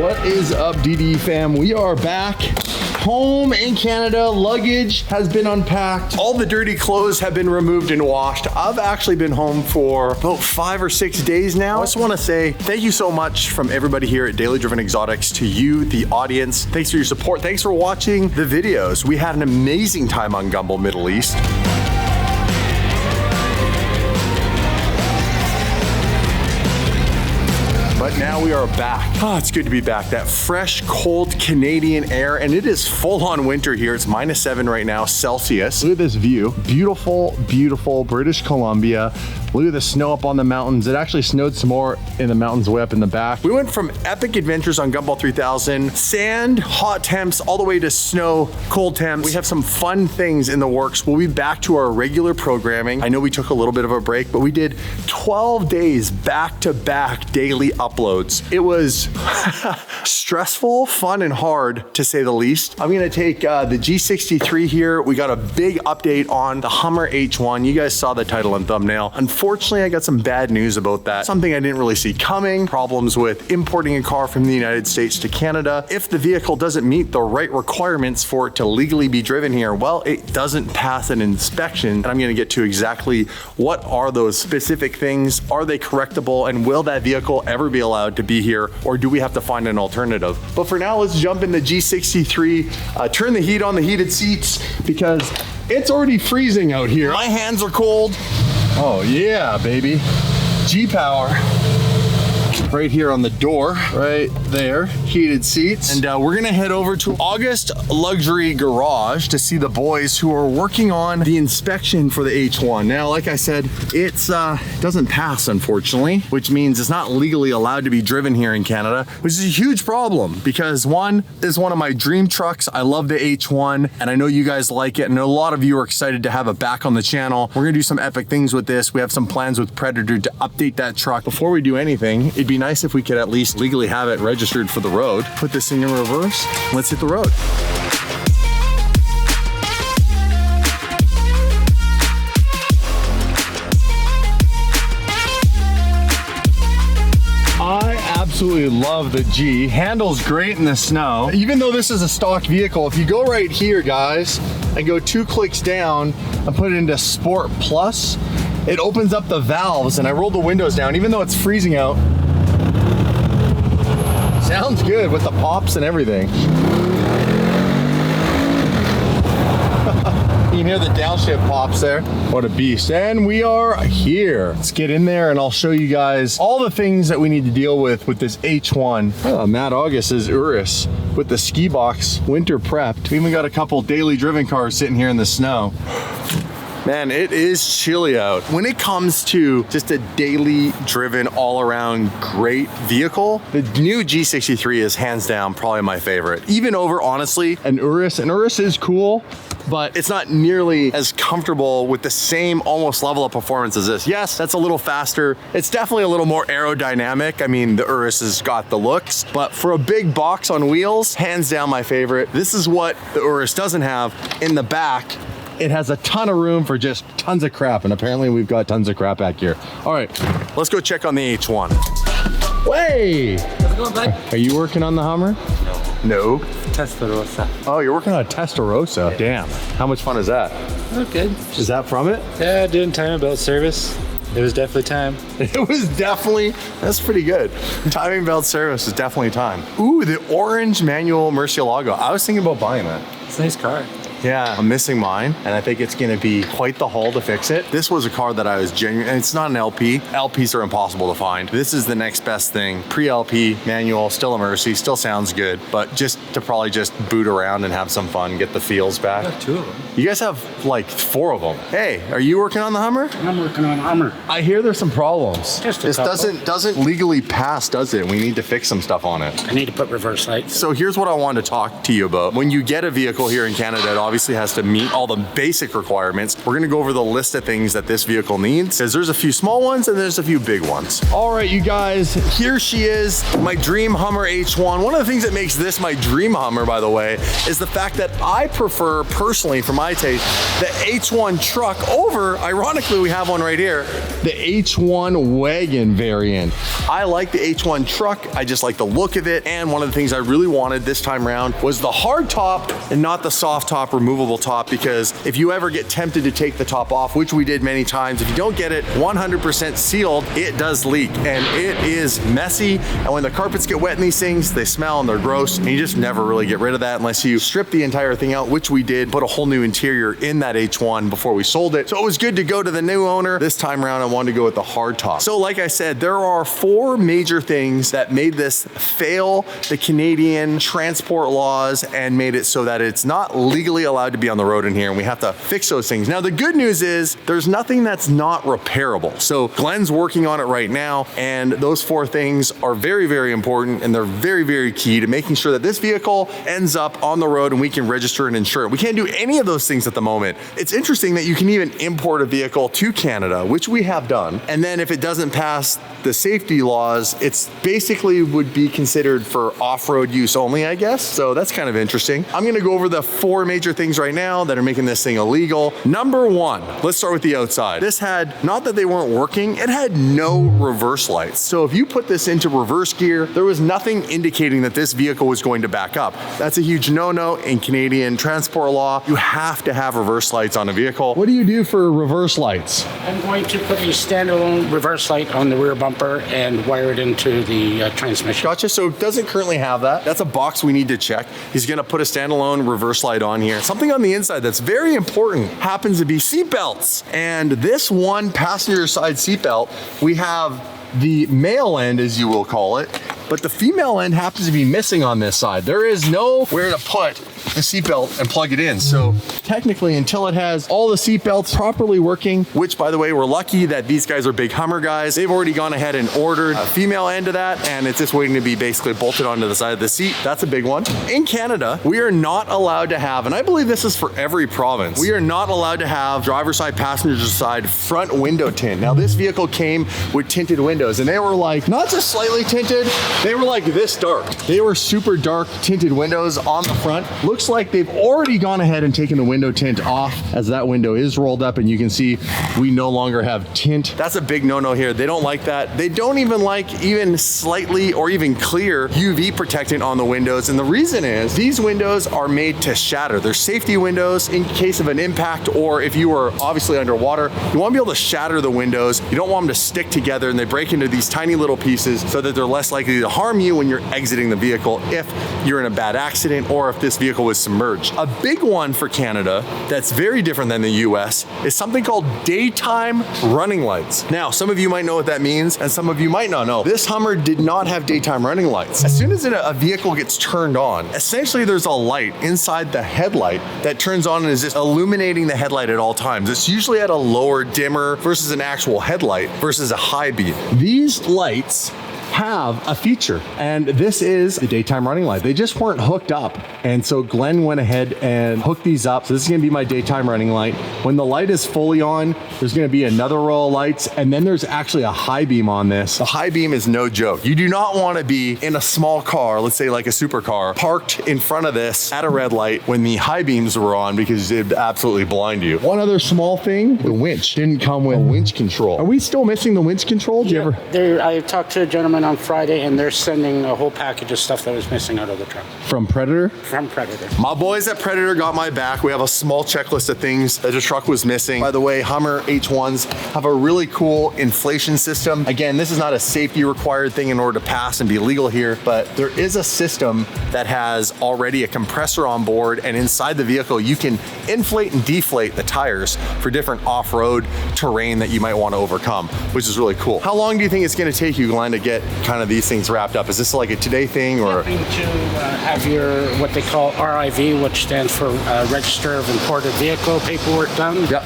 What is up, DD fam? We are back. Home in Canada, luggage has been unpacked. All the dirty clothes have been removed and washed. I've actually been home for about 5 or 6 days now. I just want to say thank you so much from everybody here at Daily Driven Exotics to you, the audience. Thanks for your support. Thanks for watching the videos. We had an amazing time on Gumball Middle East. But now we are back. Oh, it's good to be back. That fresh, cold Canadian air, and it is full on winter here. It's -7 right now, Celsius. Look at this view. Beautiful, beautiful British Columbia. Look at the snow up on the mountains. It actually snowed some more in the mountains way up in the back. We went from epic adventures on Gumball 3000, sand, hot temps, all the way to snow, cold temps. We have some fun things in the works. We'll be back to our regular programming. I know we took a little bit of a break, but we did 12 days back-to-back daily uploads. It was stressful, fun, and hard, to say the least. I'm gonna take the G63 here. We got a big update on the Hummer H1. You guys saw the title and thumbnail. Unfortunately, I got some bad news about that. Something I didn't really see coming. Problems with importing a car from the United States to Canada. If the vehicle doesn't meet the right requirements for it to legally be driven here, well, it doesn't pass an inspection. And I'm gonna get to exactly what are those specific things. Are they correctable? And will that vehicle ever be allowed to be here? Or do we have to find an alternative? But for now, let's jump in the G63, turn the heat on the heated seats because it's already freezing out here. My hands are cold. Oh yeah, baby. G-Power. Right here on the door, right there, heated seats. And we're gonna head over to August Luxury Garage to see the boys who are working on the inspection for the H1. Now, like I said, it's doesn't pass, unfortunately, which means it's not legally allowed to be driven here in Canada, which is a huge problem because one, this is one of my dream trucks. I love the H1 and I know you guys like it. And a lot of you are excited to have it back on the channel. We're gonna do some epic things with this. We have some plans with Predator to update that truck. Before we do anything, it'd be nice if we could at least legally have it registered for the road. Put this thing in reverse. Let's hit the road. I absolutely love the G. Handles great in the snow. Even though this is a stock vehicle, if you go right here, guys, and go 2 clicks down and put it into Sport Plus, it opens up the valves, and I rolled the windows down, even though it's freezing out. Sounds good with the pops and everything. You can hear the downshift pops there. What a beast. And we are here. Let's get in there and I'll show you guys all the things that we need to deal with this H1. Oh, Matt August is Urus with the ski box winter prepped. We even got a couple daily driven cars sitting here in the snow. Man, it is chilly out. When it comes to just a daily driven all around great vehicle, the new G63 is hands down probably my favorite. Even over, honestly, an Urus. An Urus is cool, but it's not nearly as comfortable with the same almost level of performance as this. Yes, that's a little faster. It's definitely a little more aerodynamic. I mean, the Urus has got the looks, but for a big box on wheels, hands down my favorite. This is what the Urus doesn't have in the back. It has a ton of room for just tons of crap, and apparently we've got tons of crap back here. All right, let's go check on the H1. Hey! How's it going, bud? Are you working on the Hummer? No. Testarossa. Oh, you're working on a Testarossa. Yeah. Damn. How much fun is that? Oh, good. Is that from it? Yeah, doing timing belt service. It was definitely time. It was definitely, that's pretty good. Timing belt service is definitely time. Ooh, the orange manual Murcielago. I was thinking about buying that. It's a nice car. Yeah, I'm missing mine, and I think it's gonna be quite the haul to fix it. This was a car that I was genuine, and it's not an LP. LPs are impossible to find. This is the next best thing. Pre-LP, manual, still a Mercy, still sounds good, but just to probably just boot around and have some fun, get the feels back. I got 2 of them. You guys have like 4 of them. Hey, are you working on the Hummer? I'm working on Hummer. I hear there's some problems. Just a this couple. doesn't legally pass, does it? We need to fix some stuff on it. I need to put reverse lights. So here's what I wanted to talk to you about. When you get a vehicle here in Canada, it obviously obviously has to meet all the basic requirements. We're gonna go over the list of things that this vehicle needs, because there's a few small ones and there's a few big ones. All right, you guys, here she is, my dream Hummer H1. One of the things that makes this my dream Hummer, by the way, is the fact that I prefer, personally, for my taste, the H1 truck over, ironically, we have one right here, the H1 wagon variant. I like the H1 truck. I just like the look of it. And one of the things I really wanted this time around was the hard top and not the soft top, removable top, because if you ever get tempted to take the top off, which we did many times, if you don't get it 100% sealed, it does leak and it is messy. And when the carpets get wet in these things, they smell and they're gross, and you just never really get rid of that unless you strip the entire thing out, which we did, put a whole new interior in that H1 before we sold it. So it was good to go to the new owner. This time around, I wanted to go with the hard top. So like I said, there are 4 major things that made this fail the Canadian transport laws and made it so that it's not legally allowed to be on the road in here, and we have to fix those things. Now, the good news is there's nothing that's not repairable. So Glenn's working on it right now, and those 4 things are very, very important, and they're very, very key to making sure that this vehicle ends up on the road and we can register and insure it. We can't do any of those things at the moment. It's interesting that you can even import a vehicle to Canada, which we have done, and then if it doesn't pass the safety laws, it's basically would be considered for off-road use only, I guess. So that's kind of interesting. I'm gonna go over the 4 major things right now that are making this thing illegal. Number 1, let's start with the outside. This had, not that they weren't working, it had no reverse lights. So if you put this into reverse gear, there was nothing indicating that this vehicle was going to back up. That's a huge no-no in Canadian transport law. You have to have reverse lights on a vehicle. What do you do for reverse lights? I'm going to put a standalone reverse light on the rear bumper and wire it into the transmission. Gotcha, so it doesn't currently have that. That's a box we need to check. He's gonna put a standalone reverse light on here. Something on the inside that's very important happens to be seat belts. And this one passenger side seatbelt, we have the male end, as you will call it, but the female end happens to be missing on this side. There is nowhere to put the seatbelt and plug it in. So technically, until it has all the seatbelts properly working, which by the way, we're lucky that these guys are big Hummer guys. They've already gone ahead and ordered a female end of that, and it's just waiting to be basically bolted onto the side of the seat. That's a big one. In Canada, we are not allowed to have, and I believe this is for every province, we are not allowed to have driver's side, passenger side front window tint. Now this vehicle came with tinted windows, and they were like, not just slightly tinted, they were like this dark. They were super dark tinted windows on the front. Looks like they've already gone ahead and taken the window tint off, as that window is rolled up, and you can see we no longer have tint. That's a big no-no here. They don't like that. They don't even like even slightly or even clear UV protectant on the windows, and the reason is these windows are made to shatter. They're safety windows in case of an impact, or if you were obviously underwater, you want to be able to shatter the windows. You don't want them to stick together and they break into these tiny little pieces so that they're less likely to harm you when you're exiting the vehicle if you're in a bad accident or if this vehicle was submerged. A big one for Canada that's very different than the US is something called daytime running lights. Now, some of you might know what that means and some of you might not know. This Hummer did not have daytime running lights. As soon as a vehicle gets turned on, essentially there's a light inside the headlight that turns on and is just illuminating the headlight at all times. It's usually at a lower dimmer versus an actual headlight versus a high beam. These lights have a feature, and this is the daytime running light. They just weren't hooked up, and so Glenn went ahead and hooked these up. So this is gonna be my daytime running light. When the light is fully on, there's gonna be another row of lights, and then there's actually a high beam on this. The high beam is no joke. You do not wanna be in a small car, let's say like a supercar, parked in front of this at a red light when the high beams were on, because it'd absolutely blind you. One other small thing, the winch didn't come with winch control. Are we still missing the winch control? Did you ever? I talked to a gentleman on Friday, and they're sending a whole package of stuff that was missing out of the truck. From Predator? From Predator. My boys at Predator got my back. We have a small checklist of things that the truck was missing. By the way, Hummer H1s have a really cool inflation system. Again, this is not a safety required thing in order to pass and be legal here, but there is a system that has already a compressor on board, and inside the vehicle, you can inflate and deflate the tires for different off-road terrain that you might want to overcome, which is really cool. How long do you think it's going to take you, Glenn, to get kind of these things wrapped up? Is this like a today thing or? To have your, what they call RIV, which stands for Register of Imported Vehicle paperwork done. Yep.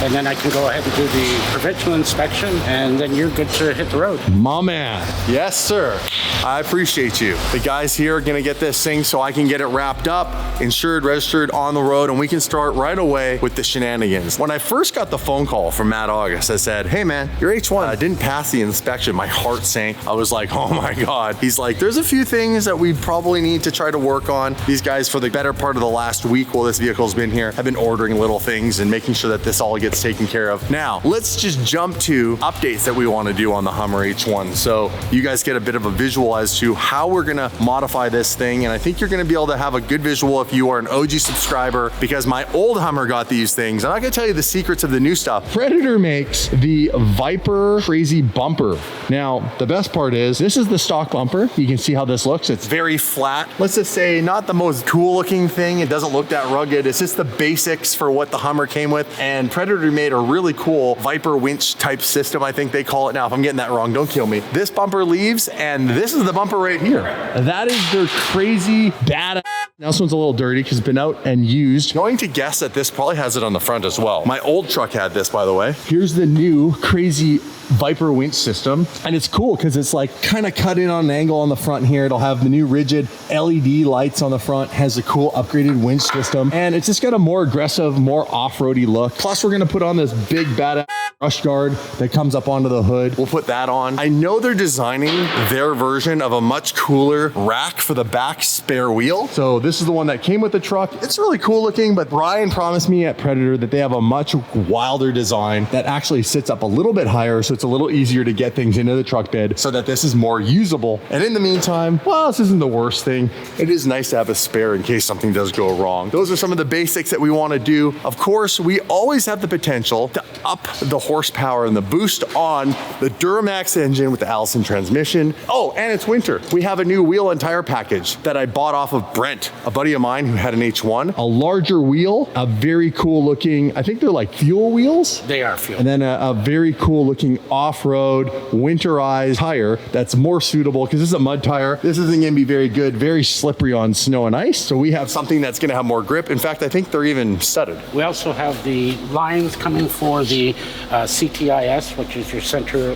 And then I can go ahead and do the provincial inspection, and then you're good to hit the road. My man. Yes, sir. I appreciate you. The guys here are gonna get this thing so I can get it wrapped up, insured, registered, on the road, and we can start right away with the shenanigans. When I first got the phone call from Matt August, I said, hey man, your H1 didn't pass the inspection. My heart sank. I was like, oh my God. He's like, there's a few things that we probably need to try to work on. These guys, for the better part of the last week while this vehicle's been here, have been ordering little things and making sure that this all gets taken care of. Now, let's just jump to updates that we want to do on the Hummer H1. So you guys get a bit of a visual as to how we're gonna modify this thing. And I think you're gonna be able to have a good visual if you are an OG subscriber, because my old Hummer got these things. And I can tell you the secrets of the new stuff. Predator makes the Viper Crazy bumper. Now, the best part is this is the stock bumper. You can see how this looks. It's very flat. Let's just say not the most cool looking thing. It doesn't look that rugged. It's just the basics for what the Hummer came with. And Predator made a really cool Viper winch type system, I think they call it now. If I'm getting that wrong, don't kill me. This bumper leaves, and this is the bumper right here. That is their crazy badass. Now this one's a little dirty because it's been out and used. Going to guess that this probably has it on the front as well. My old truck had this, by the way. Here's the new crazy Viper winch system, and it's cool because it's like kind of cut in on an angle on the front here. It'll have the new rigid LED lights on the front, has a cool upgraded winch system, and it's just got a more aggressive, more off-roady look. Plus we're gonna put on this big badass brush guard that comes up onto the hood. We'll put that on. I know they're designing their version of a much cooler rack for the back spare wheel. So this is the one that came with the truck. It's really cool looking, but Brian promised me at Predator that they have a much wilder design that actually sits up a little bit higher, so it's a little easier to get things into the truck bed so that this is more usable. And in the meantime, well, this isn't the worst thing. It is nice to have a spare in case something does go wrong. Those are some of the basics that we want to do. Of course, we always have the potential to up the horsepower and the boost on the Duramax engine with the Allison transmission. Oh, and it's winter. We have a new wheel and tire package that I bought off of Brent, a buddy of mine who had an H1. A larger wheel, a very cool looking, I think they're like fuel wheels. They are fuel. And then a very cool looking off-road winterized tire that's more suitable because this is a mud tire. This isn't going to be very good, very slippery on snow and ice. So we have something that's going to have more grip. In fact, I think they're even studded. We also have the lines coming for the CTIS, which is your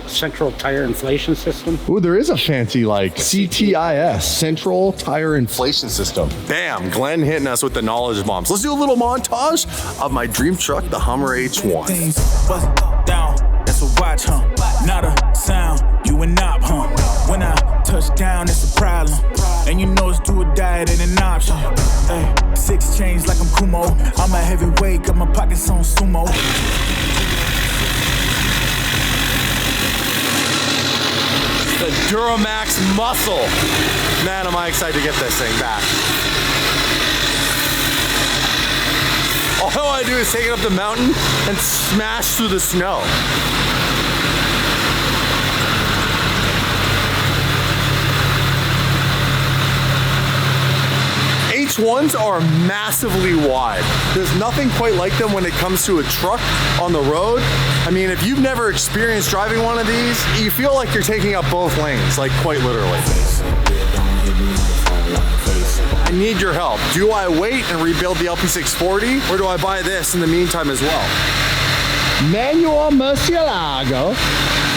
central tire inflation system. Ooh, there is a fancy like CTIS, Central Tire Inflation System. Bam, Glenn hitting us with the knowledge bombs. Let's do a little montage of my dream truck, the Hummer H1. That's a watch, huh? Not a sound, you and not, huh? When I touch down, it's a problem. And you know it's do or die, it ain't an option. Hey, 6 chains like I'm Kumo. I'm a heavyweight, got my pockets on sumo. The Duramax muscle. Man, am I excited to get this thing back. All I do is take it up the mountain and smash through the snow. H1s are massively wide. There's nothing quite like them when it comes to a truck on the road. I mean, if you've never experienced driving one of these, you feel like you're taking up both lanes, like quite literally. I need your help. Do I wait and rebuild the LP640, or do I buy this in the meantime as well? Manual Murcielago.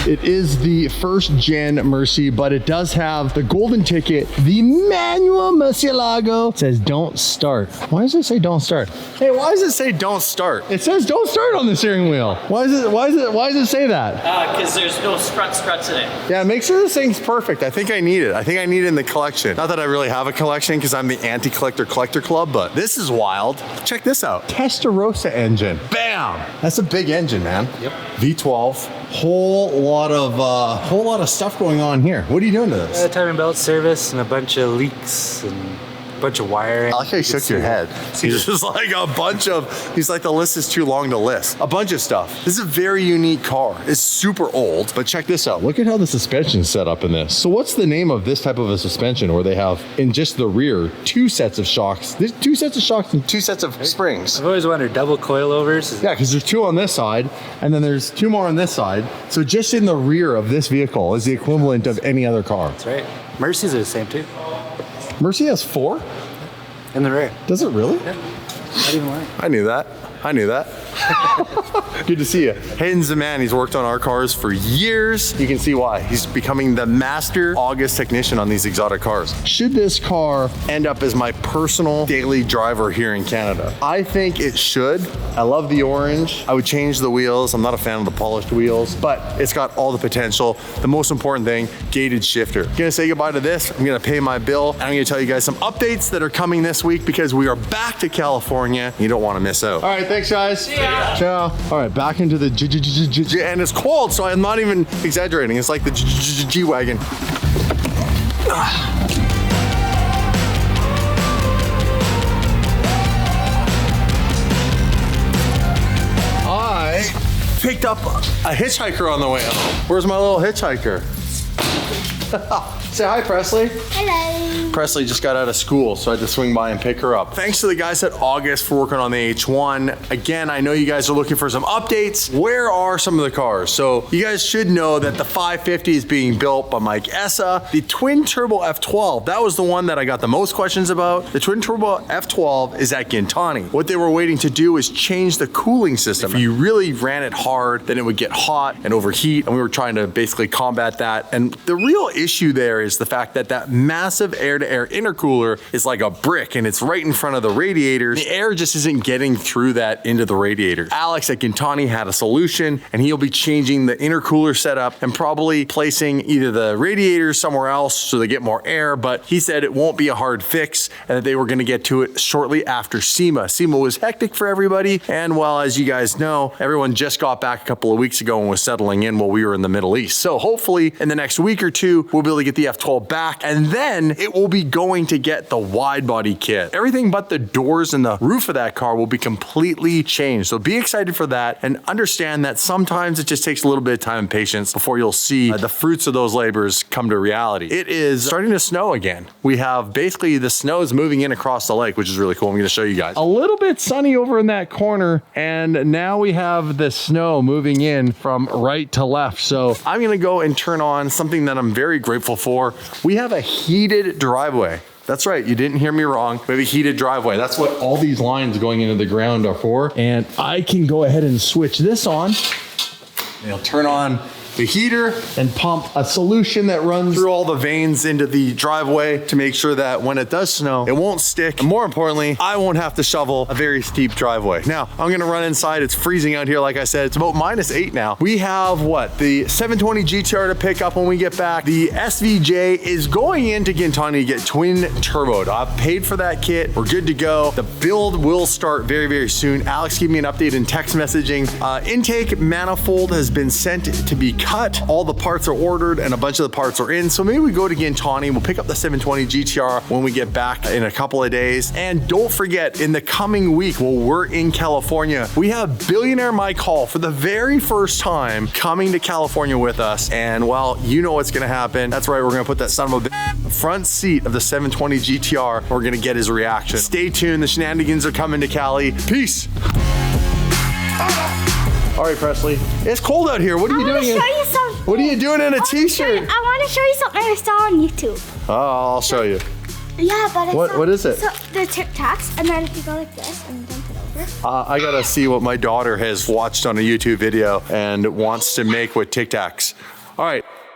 It is the first gen Mercy, but it does have the golden ticket. The manual Murcielago says don't start. Why does it say don't start? Hey, why does it say don't start? It says don't start on the steering wheel. Why does it say that? Because there's no struts in it. Yeah, make sure this thing's perfect. I think I need it. I think I need it in the collection. Not that I really have a collection because I'm the anti-collector collector club, but this is wild. Check this out. Testarossa engine. Bam! That's a big engine, man. Yep. V12. Whole lot of stuff going on here. What are you doing to this? Timing belt service and a bunch of leaks and bunch of wiring. I like how you shook your head. He's just like a bunch of, he's like the list is too long to list. A bunch of stuff. This is a very unique car. It's super old, but check this out. Look at how the suspension's set up in this. So what's the name of this type of a suspension where they have in just the rear 2 sets of shocks? There's 2 sets of shocks and 2 sets of springs. I've always wondered, double coilovers? Yeah, because there's 2 on this side and then there's 2 more on this side. So just in the rear of this vehicle is the equivalent of any other car. That's right. Mercies are the same too. Mercy has 4? In the rear. Does it really? Yeah. Not even lying. I knew that. I knew that. Good to see you. Hayden's the man. He's worked on our cars for years. You can see why. He's becoming the master August technician on these exotic cars. Should this car end up as my personal daily driver here in Canada? I think it should. I love the orange. I would change the wheels. I'm not a fan of the polished wheels, but it's got all the potential. The most important thing, gated shifter. I'm gonna say goodbye to this. I'm gonna pay my bill. And I'm gonna tell you guys some updates that are coming this week because we are back to California. You don't wanna miss out. All right, thanks guys. See ya. Ciao. All right, back into the and it's cold, so I'm not even exaggerating. It's like the G-Wagon. I picked up a hitchhiker on the way home. Where's my little hitchhiker? Say hi, Presley. Hello. Presley just got out of school, so I had to swing by and pick her up. Thanks to the guys at August for working on the H1. Again, I know you guys are looking for some updates. Where are some of the cars? So you guys should know that the 550 is being built by Mike Essa. The twin turbo F12, that was the one that I got the most questions about. The twin turbo F12 is at Gintani. What they were waiting to do is change the cooling system. If you really ran it hard, then it would get hot and overheat, and we were trying to basically combat that. And the real issue there is the fact that that massive air-to-air intercooler is like a brick and it's right in front of the radiators. The air just isn't getting through that into the radiator. Alex at Gintani had a solution, and he'll be changing the intercooler setup and probably placing either the radiators somewhere else so they get more air, but he said it won't be a hard fix and that they were gonna get to it shortly after SEMA. SEMA was hectic for everybody, and well, as you guys know, everyone just got back a couple of weeks ago and was settling in while we were in the Middle East. So hopefully in the next week or two, we'll be able to get the F12 back, and then it will be going to get the wide body kit. Everything but the doors and the roof of that car will be completely changed. So be excited for that and understand that sometimes it just takes a little bit of time and patience before you'll see the fruits of those labors come to reality. It is starting to snow again. We have basically the snow is moving in across the lake, which is really cool. I'm gonna show you guys. A little bit sunny over in that corner, and now we have the snow moving in from right to left. So I'm gonna go and turn on something that I'm very grateful for. We have a heated driveway. That's right, you didn't hear me wrong. We have a heated driveway. That's what all these lines going into the ground are for. And I can go ahead and switch this on. It'll turn on the heater and pump a solution that runs through all the veins into the driveway to make sure that when it does snow, it won't stick. And more importantly, I won't have to shovel a very steep driveway. Now, I'm gonna run inside. It's freezing out here, like I said. It's about -8 now. We have what? The 720 GTR to pick up when we get back. The SVJ is going into Gintani to get twin turboed. I've paid for that kit. We're good to go. The build will start very, very soon. Alex gave me an update in text messaging. Intake manifold has been sent to be cut. All the parts are ordered and a bunch of the parts are in. So maybe we go to Gintani. We'll pick up the 720 GTR when we get back in a couple of days. And don't forget, in the coming week, while we're in California, we have Billionaire Mike Hall for the very first time coming to California with us. And well, you know what's gonna happen. That's right, we're gonna put that son of a bitch front seat of the 720 GTR. We're gonna get his reaction. Stay tuned, the shenanigans are coming to Cali. Peace. All right, Presley. It's cold out here. What are you doing? I want to show you something. What are you doing in a t-shirt? I want to show you something I saw on YouTube. Oh, I'll show you. Yeah, but it's What is it? So the Tic Tacs, and then if you go like this and dump it over. I gotta see what my daughter has watched on a YouTube video and wants to make with Tic Tacs. All right,